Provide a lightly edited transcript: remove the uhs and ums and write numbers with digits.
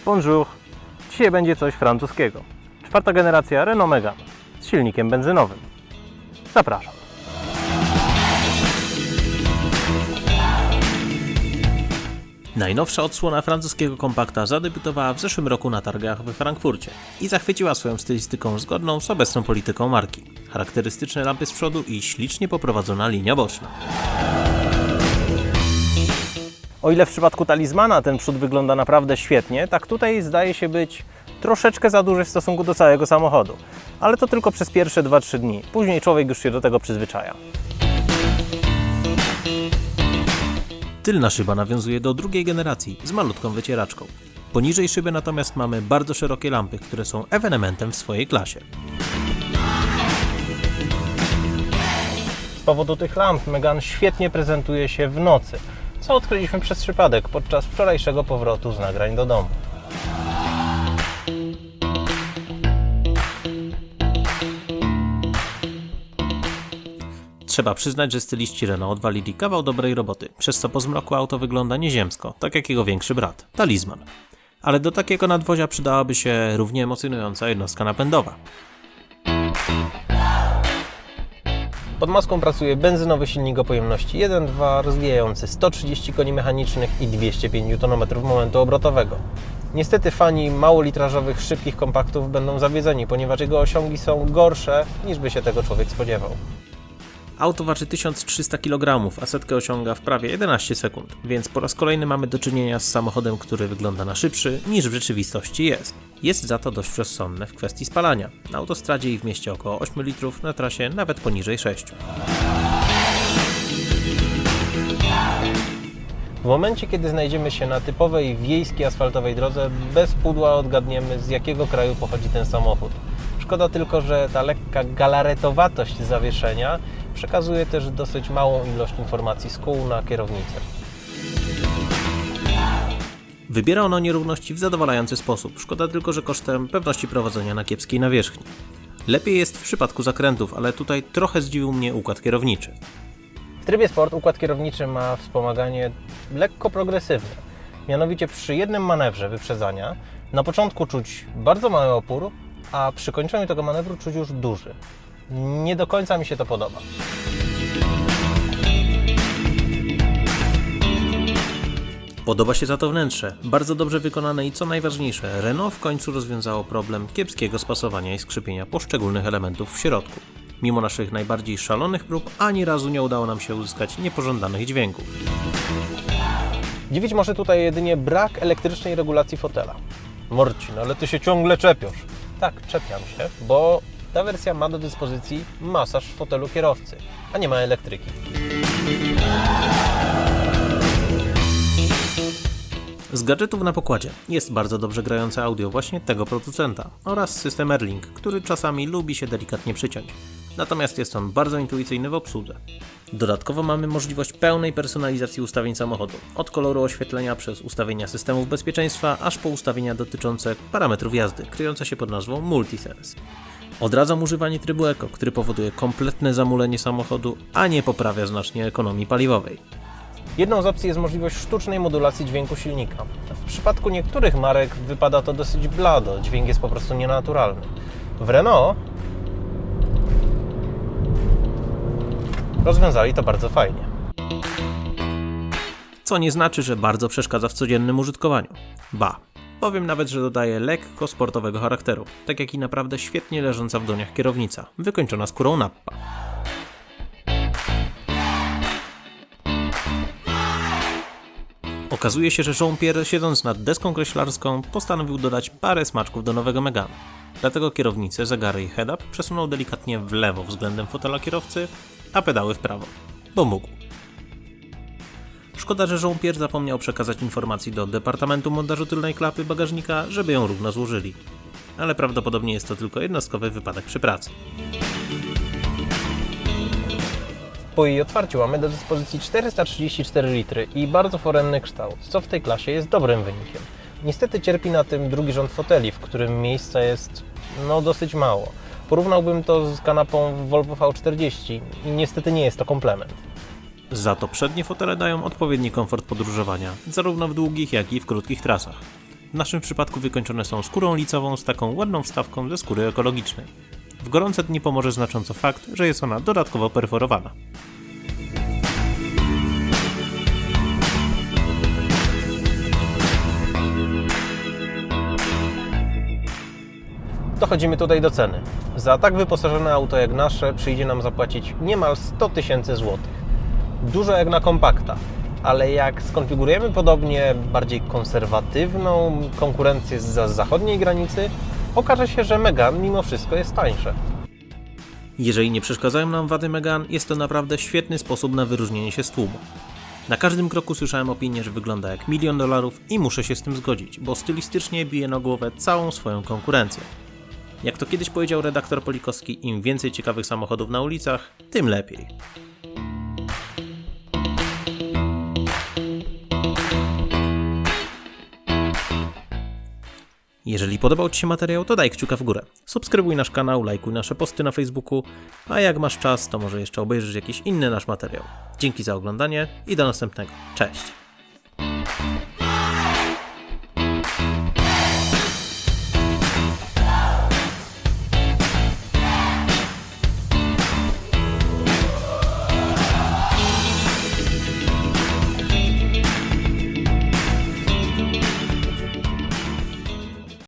Bonjour! Dzisiaj będzie coś francuskiego. 4. generacja Renault Megane z silnikiem benzynowym. Zapraszam. Najnowsza odsłona francuskiego kompakta zadebiutowała w zeszłym roku na targach we Frankfurcie i zachwyciła swoją stylistyką zgodną z obecną polityką marki. Charakterystyczne lampy z przodu i ślicznie poprowadzona linia boczna. O ile w przypadku Talismana ten przód wygląda naprawdę świetnie, tak tutaj zdaje się być troszeczkę za duży w stosunku do całego samochodu. Ale to tylko przez pierwsze 2-3 dni. Później człowiek już się do tego przyzwyczaja. Tylna szyba nawiązuje do drugiej generacji z malutką wycieraczką. Poniżej szyby natomiast mamy bardzo szerokie lampy, które są ewenementem w swojej klasie. Z powodu tych lamp Megane świetnie prezentuje się w nocy, co odkryliśmy przez przypadek podczas wczorajszego powrotu z nagrań do domu. Trzeba przyznać, że styliści Renault odwalili kawał dobrej roboty, przez co po zmroku auto wygląda nieziemsko, tak jak jego większy brat, Talisman. Ale do takiego nadwozia przydałaby się równie emocjonująca jednostka napędowa. Pod maską pracuje benzynowy silnik o pojemności 1.2 rozwijający 130 koni mechanicznych i 205 Nm momentu obrotowego. Niestety fani małolitrażowych, szybkich kompaktów będą zawiedzeni, ponieważ jego osiągi są gorsze niż by się tego człowiek spodziewał. Auto waży 1300 kg, a setkę osiąga w prawie 11 sekund, więc po raz kolejny mamy do czynienia z samochodem, który wygląda na szybszy niż w rzeczywistości jest. Jest za to dość rozsądne w kwestii spalania. Na autostradzie i w mieście około 8 litrów, na trasie nawet poniżej 6. W momencie, kiedy znajdziemy się na typowej wiejskiej asfaltowej drodze, bez pudła odgadniemy, z jakiego kraju pochodzi ten samochód. Szkoda tylko, że ta lekka galaretowatość zawieszenia przekazuje też dosyć małą ilość informacji z kół na kierownicę. Wybiera ono nierówności w zadowalający sposób. Szkoda tylko, że kosztem pewności prowadzenia na kiepskiej nawierzchni. Lepiej jest w przypadku zakrętów, ale tutaj trochę zdziwił mnie układ kierowniczy. W trybie Sport układ kierowniczy ma wspomaganie lekko progresywne. Mianowicie przy jednym manewrze wyprzedzania na początku czuć bardzo mały opór, a przy kończeniu tego manewru czuć już duży. Nie do końca mi się to podoba. Podoba się za to wnętrze, bardzo dobrze wykonane i co najważniejsze, Renault w końcu rozwiązało problem kiepskiego spasowania i skrzypienia poszczególnych elementów w środku. Mimo naszych najbardziej szalonych prób, ani razu nie udało nam się uzyskać niepożądanych dźwięków. Dziwić może tutaj jedynie brak elektrycznej regulacji fotela. Morcin, ale ty się ciągle czepiasz. Tak, czepiam się, bo ta wersja ma do dyspozycji masaż w fotelu kierowcy, a nie ma elektryki. Z gadżetów na pokładzie jest bardzo dobrze grające audio właśnie tego producenta oraz system Airlink, który czasami lubi się delikatnie przyciąć. Natomiast jest on bardzo intuicyjny w obsłudze. Dodatkowo mamy możliwość pełnej personalizacji ustawień samochodu, od koloru oświetlenia przez ustawienia systemów bezpieczeństwa, aż po ustawienia dotyczące parametrów jazdy, kryjące się pod nazwą Multisense. Odradzam używanie trybu Eco, który powoduje kompletne zamulenie samochodu, a nie poprawia znacznie ekonomii paliwowej. Jedną z opcji jest możliwość sztucznej modulacji dźwięku silnika. W przypadku niektórych marek wypada to dosyć blado, dźwięk jest po prostu nienaturalny. W Renault rozwiązali to bardzo fajnie. Co nie znaczy, że bardzo przeszkadza w codziennym użytkowaniu. Ba, powiem nawet, że dodaje lekko sportowego charakteru, tak jak i naprawdę świetnie leżąca w dłoniach kierownica, wykończona skórą nappa. Okazuje się, że Jean-Pierre, siedząc nad deską kreślarską, postanowił dodać parę smaczków do nowego Megane. Dlatego kierownicę, zegary i head-up przesunął delikatnie w lewo względem fotela kierowcy, a pedały w prawo, bo mógł. Szkoda, że Jean-Pierre zapomniał przekazać informacji do Departamentu Montażu Tylnej Klapy bagażnika, żeby ją równo złożyli. Ale prawdopodobnie jest to tylko jednostkowy wypadek przy pracy. Po jej otwarciu mamy do dyspozycji 434 litry i bardzo foremny kształt, co w tej klasie jest dobrym wynikiem. Niestety cierpi na tym drugi rząd foteli, w którym miejsca jest dosyć mało. Porównałbym to z kanapą w Volvo V40 i niestety nie jest to komplement. Za to przednie fotele dają odpowiedni komfort podróżowania, zarówno w długich, jak i w krótkich trasach. W naszym przypadku wykończone są skórą licową z taką ładną wstawką ze skóry ekologicznej. W gorące dni pomoże znacząco fakt, że jest ona dodatkowo perforowana. Dochodzimy tutaj do ceny. Za tak wyposażone auto jak nasze przyjdzie nam zapłacić niemal 100 000 złotych. Dużo jak na kompakta, ale jak skonfigurujemy podobnie bardziej konserwatywną konkurencję z zachodniej granicy, okaże się, że Megane mimo wszystko jest tańsze. Jeżeli nie przeszkadzają nam wady Megane, jest to naprawdę świetny sposób na wyróżnienie się z tłumu. Na każdym kroku słyszałem opinię, że wygląda jak $1 000 000 i muszę się z tym zgodzić, bo stylistycznie bije na głowę całą swoją konkurencję. Jak to kiedyś powiedział redaktor Polikowski, im więcej ciekawych samochodów na ulicach, tym lepiej. Jeżeli podobał Ci się materiał, to daj kciuka w górę. Subskrybuj nasz kanał, lajkuj nasze posty na Facebooku, a jak masz czas, to może jeszcze obejrzysz jakiś inny nasz materiał. Dzięki za oglądanie i do następnego. Cześć!